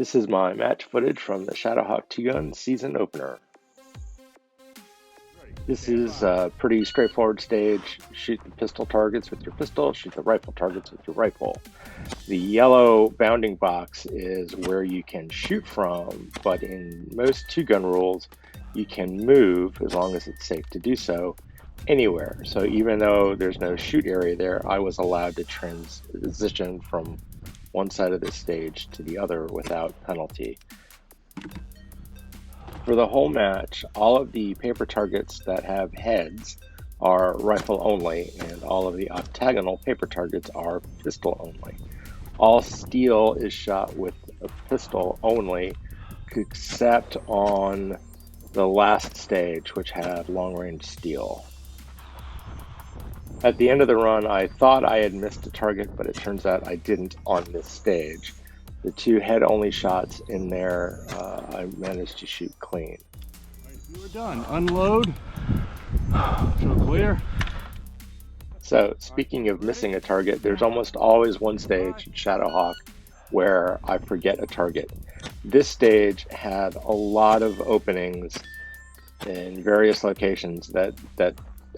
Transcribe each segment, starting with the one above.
This is my match footage from the Shadowhawk 2-gun season opener. This is a pretty straightforward stage. Shoot the pistol targets with your pistol, shoot the rifle targets with your rifle. The yellow bounding box is where you can shoot from, but in most 2-gun rules, you can move, as long as it's safe to do so, anywhere. So even though there's no shoot area there, I was allowed to transition from one side of the stage to the other without penalty. For the whole match, all of the paper targets that have heads are rifle only, and all of the octagonal paper targets are pistol only. All steel is shot with a pistol only, except on the last stage, which had long-range steel. At the end of the run, I thought I had missed a target, but it turns out I didn't on this stage. The 2 head-only shots in there, I managed to shoot clean. All right, you are done. Unload. So clear. So, speaking of missing a target, there's almost always one stage in Shadowhawk where I forget a target. This stage had a lot of openings in various locations that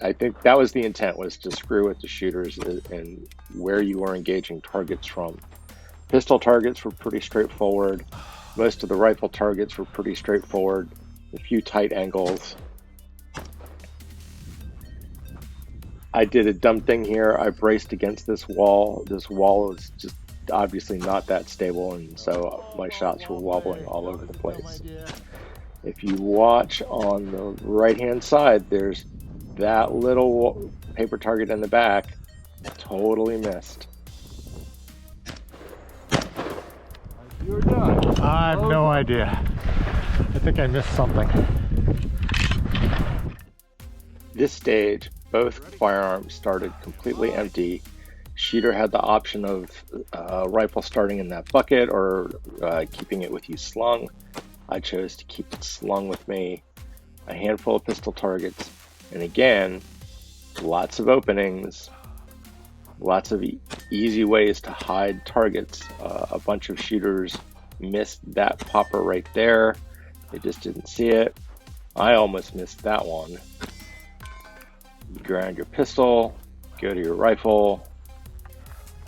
I think that was the intent, was to screw with the shooters and where you were engaging targets from. Pistol targets were pretty straightforward. Most of the rifle targets were pretty straightforward. A few tight angles. I did a dumb thing here. I braced against this wall. This wall is just obviously not that stable, and so my shots were wobbling all over the place. If you watch on the right-hand side, there's that little paper target in the back. Totally missed. You're done. I have no idea. I think I missed something. This stage, both firearms started completely empty. Shooter had the option of rifle starting in that bucket or keeping it with you slung. I chose to keep it slung with me. A handful of pistol targets. And again, lots of openings, lots of easy ways to hide targets. A bunch of shooters missed that popper right there. They just didn't see it. I almost missed that one. You ground your pistol, go to your rifle.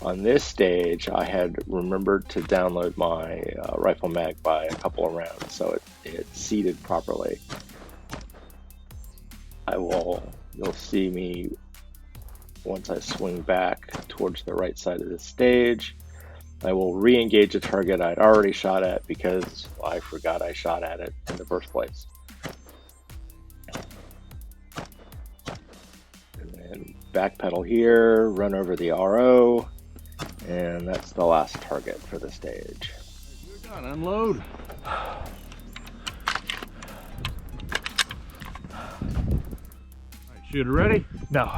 On this stage, I had remembered to download my rifle mag by a couple of rounds, so it seated properly. You'll see me once I swing back towards the right side of the stage. I will re-engage a target I'd already shot at because I forgot I shot at it in the first place. And then backpedal here, run over the RO, and that's the last target for the stage. You're done. Unload. Shooter ready? No.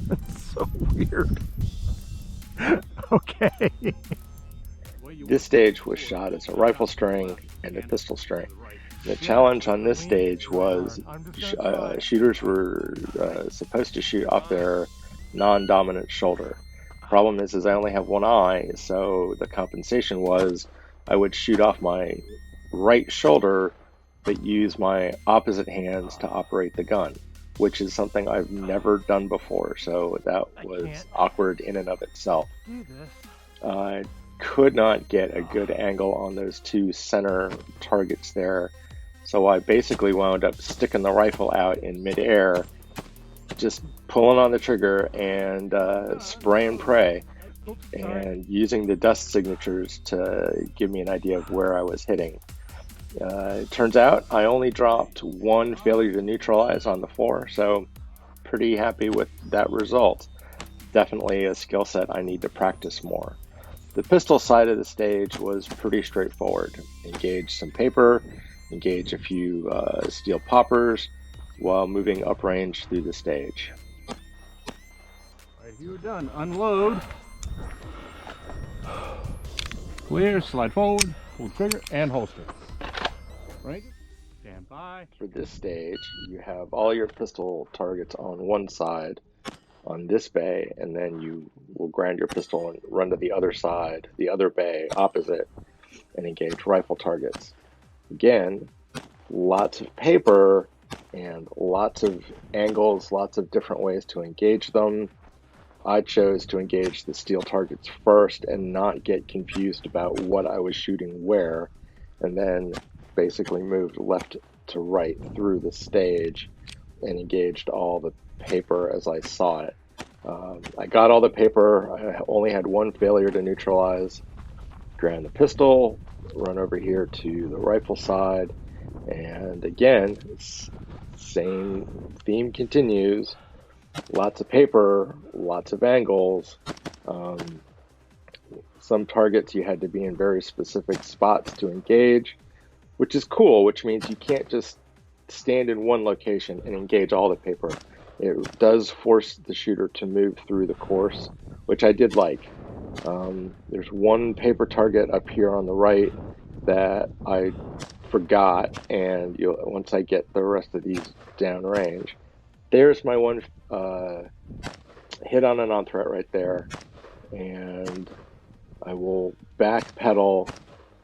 That's so weird. Okay. This stage was shot as a rifle string and a pistol string. The challenge on this stage was shooters were supposed to shoot off their non-dominant shoulder. Problem is I only have one eye, so the compensation was I would shoot off my right shoulder but use my opposite hands to operate the gun, which is something I've never done before, so that was awkward in and of itself. I could not get a good angle on those 2 center targets there, so I basically wound up sticking the rifle out in midair, just pulling on the trigger and spray and pray, and using the dust signatures to give me an idea of where I was hitting. It turns out I only dropped 1 failure to neutralize on the 4, so pretty happy with that result. Definitely a skill set I need to practice more. The pistol side of the stage was pretty straightforward. Engage some paper, engage a few steel poppers while moving uprange through the stage. All right, you're done. Unload. Clear, slide forward, pull trigger, and holster. Right? Stand by. For this stage, you have all your pistol targets on one side. on this bay, and then you will ground your pistol and run to the other side, the other bay opposite, and engage rifle targets. Again, lots of paper and lots of angles, lots of different ways to engage them. I chose to engage the steel targets first and not get confused about what I was shooting where, and then basically moved left to right through the stage and engaged all the paper as I saw it. I got all the paper. I only had one failure to neutralize. Ground the pistol, run over here to the rifle side, and again, same theme continues. Lots of paper, lots of angles. Some targets you had to be in very specific spots to engage, which is cool, which means you can't just stand in one location and engage all the paper. It does force the shooter to move through the course, which I did like. There's one paper target up here on the right that I forgot, and once I get the rest of these downrange, there's my one hit on an on-threat right there, and I will backpedal,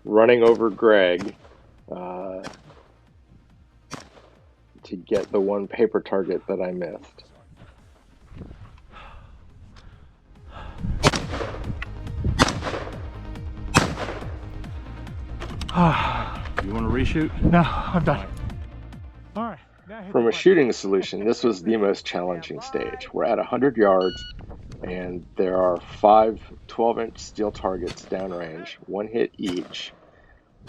running over Greg to get the one paper target that I missed. You want to reshoot? No, I'm done. All right. From a shooting solution, this was the most challenging stage. We're at 100 yards, and there are 5 12-inch steel targets downrange, one hit each.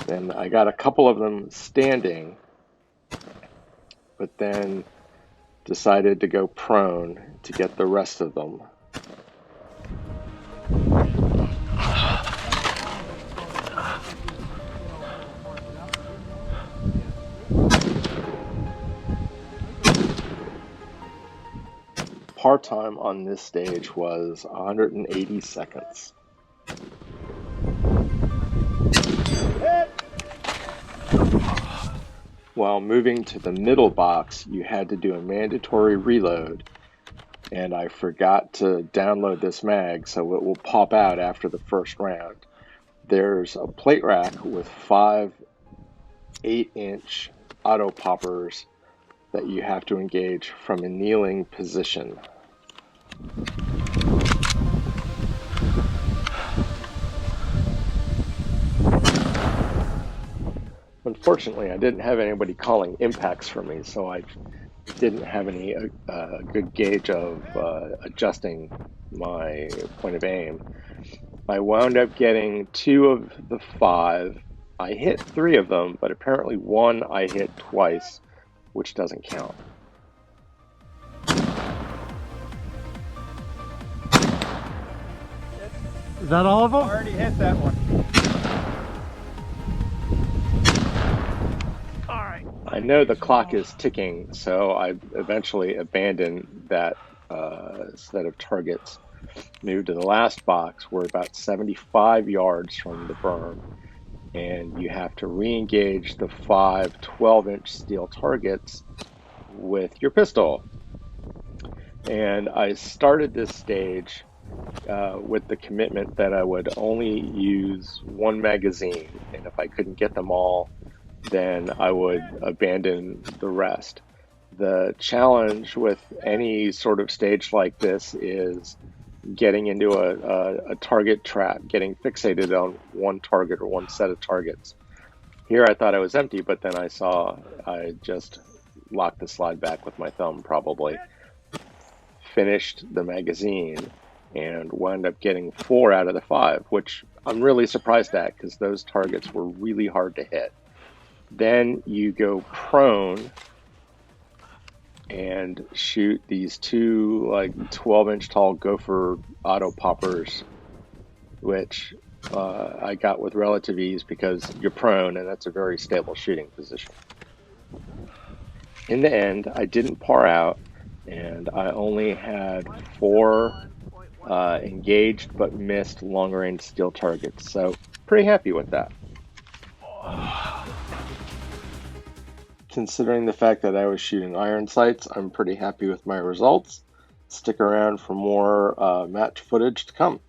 Then I got a couple of them standing, but then decided to go prone to get the rest of them. Par time on this stage was 180 seconds. While moving to the middle box, you had to do a mandatory reload, and I forgot to download this mag, so it will pop out after the first round. There's a plate rack with 5 8-inch auto poppers that you have to engage from a kneeling position. Unfortunately, I didn't have anybody calling impacts for me, so I didn't have any good gauge of adjusting my point of aim. I wound up getting 2 of the 5. I hit 3 of them, but apparently 1 I hit twice, which doesn't count. Is that all of them? Already hit that one. I know the clock is ticking, so I eventually abandoned that set of targets. Moved to the last box. We're about 75 yards from the berm, and you have to re-engage the 5 12-inch steel targets with your pistol. And I started this stage with the commitment that I would only use 1 magazine, and if I couldn't get them all, then I would abandon the rest. The challenge with any sort of stage like this is getting into a target trap, getting fixated on one target or one set of targets. Here I thought I was empty, but then I saw I just locked the slide back with my thumb probably, finished the magazine, and wound up getting 4 out of the 5, which I'm really surprised at because those targets were really hard to hit. Then you go prone and shoot these 2 like 12-inch tall gopher auto poppers, which I got with relative ease because you're prone and that's a very stable shooting position. In the end, I didn't par out, and I only had 4 engaged but missed long-range steel targets, so pretty happy with that. Considering the fact that I was shooting iron sights, I'm pretty happy with my results. stick around for more match footage to come.